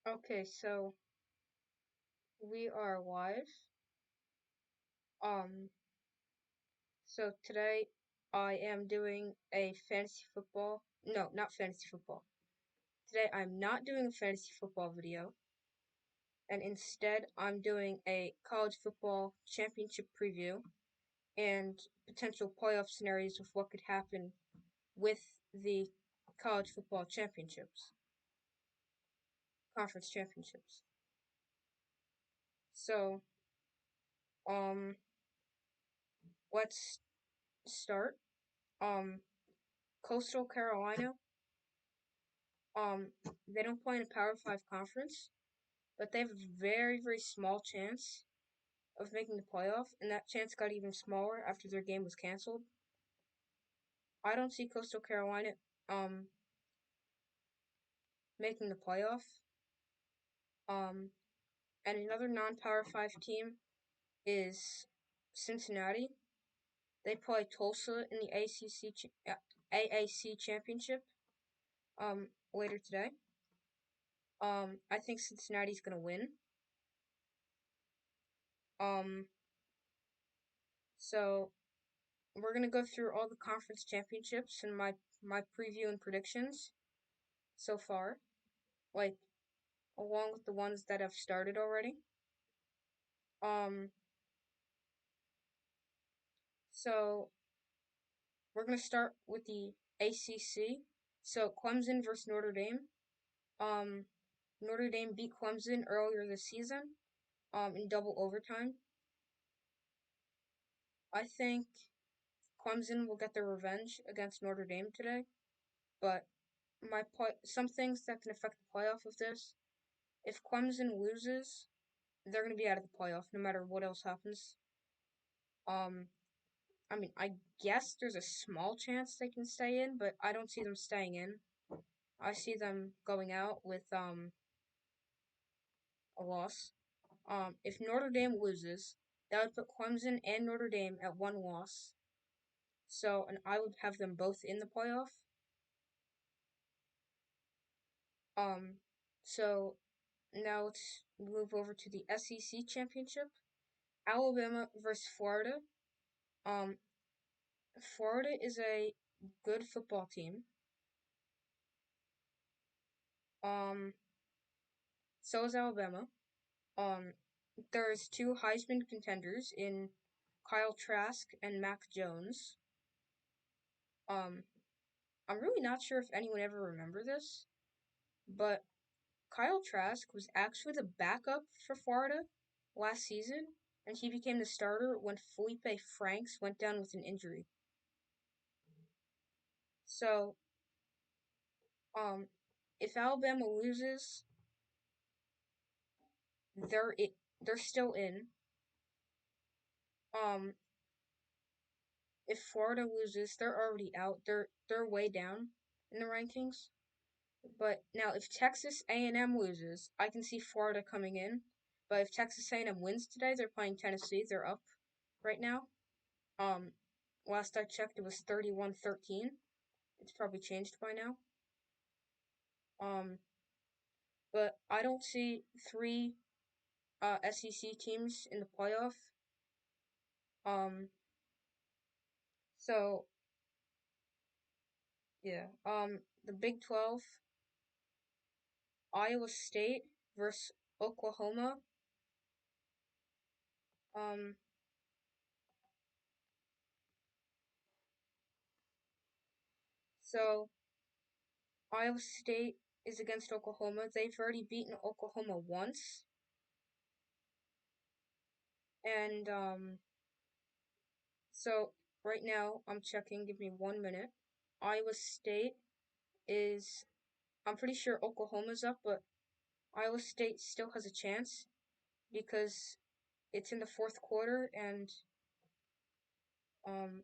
Okay, so we are live. Um, so today I am doing a fantasy football. No, not fantasy football. Today I'm not doing a fantasy football video, and instead I'm doing a college football championship preview and potential playoff scenarios of what could happen with the college football championships, conference championships. So, um, let's start. Um, Coastal Carolina. Um, they don't play in a Power Five conference, but they have a very, very small chance of making the playoff, and that chance got even smaller after their game was canceled. I don't see Coastal Carolina um making the playoff. Um, and another non-Power Five team is Cincinnati. They play Tulsa in the AAC championship later today. I think Cincinnati's gonna win. Um, so we're gonna go through all the conference championships and my preview and predictions so far, like along with the ones that have started already. Um, so we're gonna start with the ACC. So Clemson versus Notre Dame. Um, Notre Dame beat Clemson earlier this season. In double overtime. I think Clemson will get their revenge against Notre Dame today, but some things that can affect the playoff of this. If Clemson loses, they're going to be out of the playoff no matter what else happens. Um, I mean, I guess there's a small chance they can stay in, but I don't see them staying in. I see them going out with a loss. If Notre Dame loses, that would put Clemson and Notre Dame at one loss. So, and I would have them both in the playoff. Um, so now let's move over to the SEC championship. Alabama versus Florida. Um, Florida is a good football team. Um, so is Alabama. Um, there's two Heisman contenders in Kyle Trask and Mac Jones. Um, I'm really not sure if anyone ever remember this, but Kyle Trask was actually the backup for Florida last season, and he became the starter when Felipe Franks went down with an injury. So, um, if Alabama loses, they're still in. Um, if Florida loses, they're already out. They're way down in the rankings. But now, if Texas A&M loses, I can see Florida coming in. But if Texas A&M wins today, they're playing Tennessee. They're up right now. Um, last I checked, it was 31-13. It's probably changed by now. Um, but I don't see three SEC teams in the playoff. Um, so yeah. The Big 12, Iowa State versus Oklahoma. Um, so Iowa State is against Oklahoma. They've already beaten Oklahoma once, and so right now I'm checking. Give me 1 minute. Iowa State is. I'm pretty sure Oklahoma's up, but Iowa State still has a chance because it's in the fourth quarter, and um,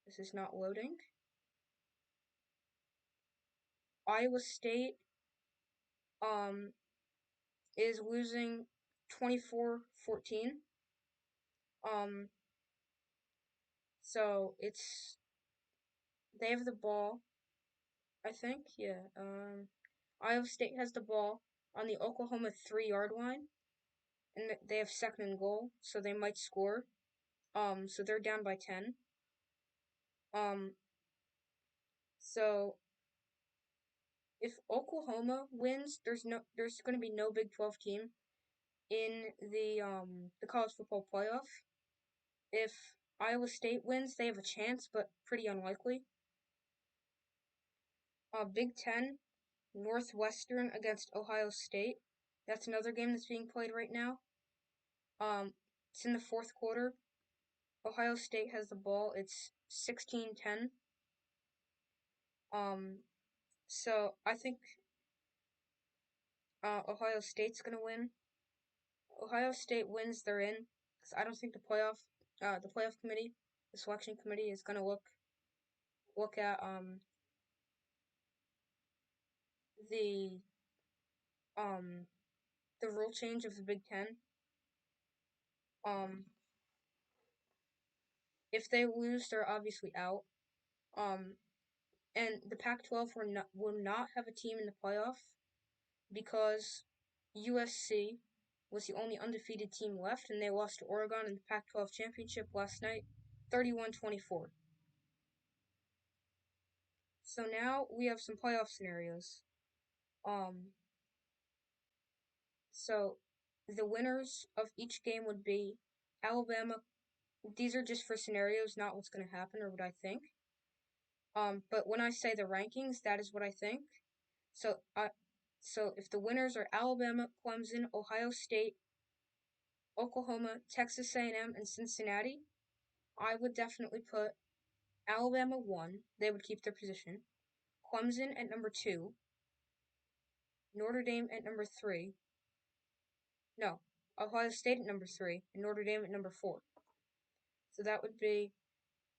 this is not loading. Iowa State um is losing 24-14. Um, so they have the ball, I think. Yeah. Iowa State has the ball. on the Oklahoma 3-yard line, and they have second and goal, so they might score. So they're down by 10. So if Oklahoma wins, there's going to be no Big 12 team in the college football playoff. If Iowa State wins, they have a chance, but pretty unlikely. Big 10, Northwestern against Ohio State. That's another game that's being played right now. It's in the fourth quarter. Ohio State has the ball. It's 16-10. So I think Ohio State's gonna win. Ohio State wins, they're in. Because I don't think the playoff committee, the selection committee, is gonna look at the um the rule change of the Big Ten. If they lose, they're obviously out. And the Pac-12 will not have a team in the playoff because USC was the only undefeated team left, and they lost to Oregon in the Pac-12 championship last night, 31-24. So now we have some playoff scenarios. So the winners of each game would be Alabama. These are just for scenarios, not what's going to happen or what I think. But when I say the rankings, that is what I think. So if the winners are Alabama, Clemson, Ohio State, Oklahoma, Texas A&M, and Cincinnati, I would definitely put Alabama 1. They would keep their position. Clemson at number 2. Notre Dame at number 3. No, Ohio State at number 3 and Notre Dame at number 4. So that would be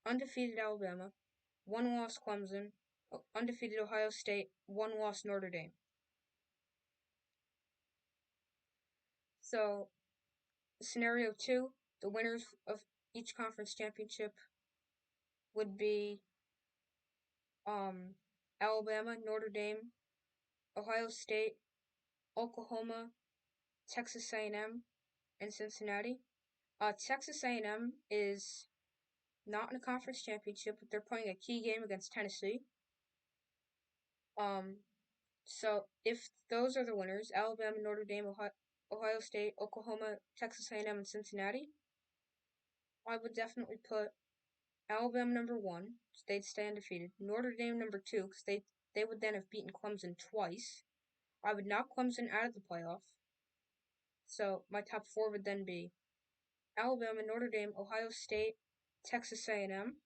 undefeated Alabama, 1-loss Clemson, undefeated Ohio State, 1-loss Notre Dame. So scenario 2, the winners of each conference championship would be Alabama, Notre Dame, Ohio State, Oklahoma, Texas A&M, and Cincinnati. Texas A&M is not in a conference championship, but they're playing a key game against Tennessee. So if those are the winners, Alabama, Notre Dame, Ohio State, Oklahoma, Texas A&M, and Cincinnati, I would definitely put Alabama number 1, so they'd stay undefeated. Notre Dame number 2, because they would then have beaten Clemson twice. I would knock Clemson out of the playoff. So my top 4 would then be Alabama, Notre Dame, Ohio State, Texas A&M.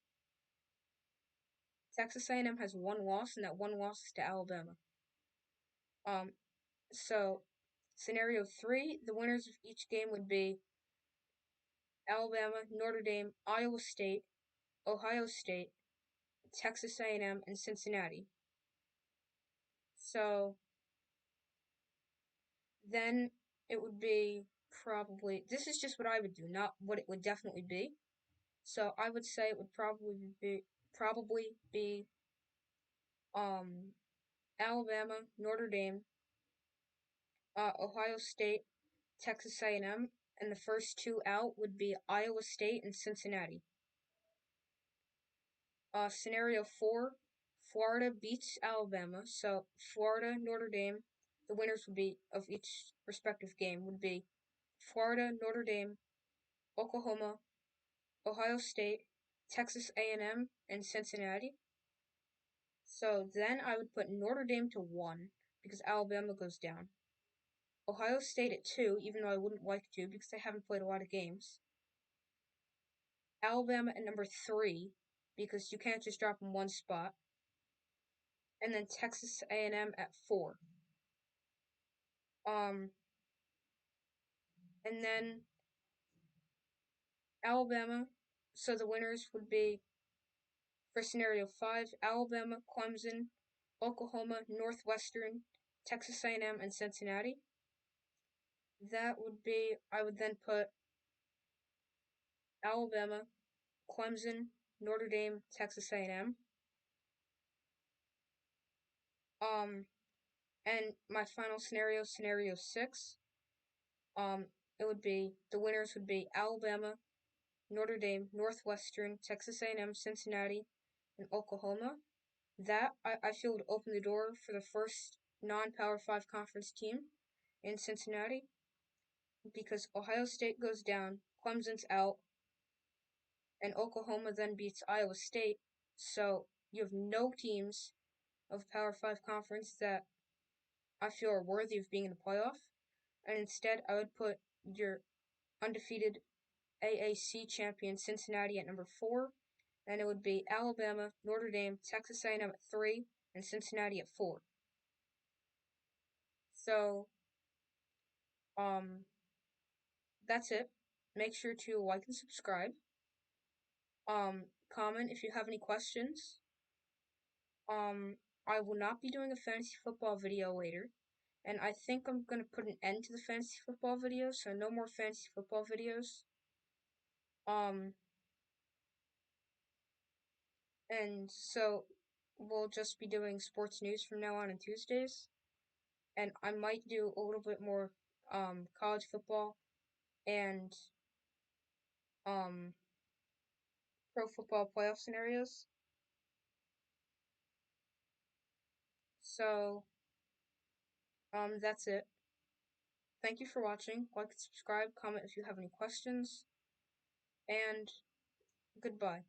Texas A&M has 1 loss, and that 1 loss is to Alabama. So scenario 3, the winners of each game would be Alabama, Notre Dame, Iowa State, Ohio State, Texas A&M, and Cincinnati. So then it would be probably, this is just what I would do, not what it would definitely be. So I would say it would probably be Alabama, Notre Dame, Ohio State, Texas A&M, and the first 2 out would be Iowa State and Cincinnati. Scenario 4, Florida beats Alabama, so Florida, Notre Dame, the winners would be of each respective game would be Florida, Notre Dame, Oklahoma, Ohio State, Texas A&M, and Cincinnati. So then I would put Notre Dame to 1 because Alabama goes down. Ohio State at 2, even though I wouldn't like to because they haven't played a lot of games. Alabama at number 3 because you can't just drop them 1 spot. And then Texas A&M at 4. And then Alabama. So the winners would be, for scenario 5, Alabama, Clemson, Oklahoma, Northwestern, Texas A&M, and Cincinnati. That would be, I would then put Alabama, Clemson, Notre Dame, Texas A&M. And my final scenario, scenario 6, it would be, the winners would be Alabama, Notre Dame, Northwestern, Texas A&M, Cincinnati, and Oklahoma. That, I feel, would open the door for the first non-Power 5 conference team in Cincinnati, because Ohio State goes down, Clemson's out, and Oklahoma then beats Iowa State. So you have no teams of Power 5 conference that I feel are worthy of being in the playoff. And instead, I would put your undefeated AAC champion Cincinnati at number 4, and it would be Alabama, Notre Dame, Texas A&M at 3, and Cincinnati at 4. So, that's it. Make sure to like and subscribe. Comment if you have any questions. I will not be doing a fantasy football video later, and I think I'm gonna put an end to the fantasy football videos, so no more fantasy football videos. And so we'll just be doing sports news from now on Tuesdays, and I might do a little bit more college football and um pro football playoff scenarios. So that's it. Thank you for watching. Like and subscribe, comment if you have any questions, and goodbye.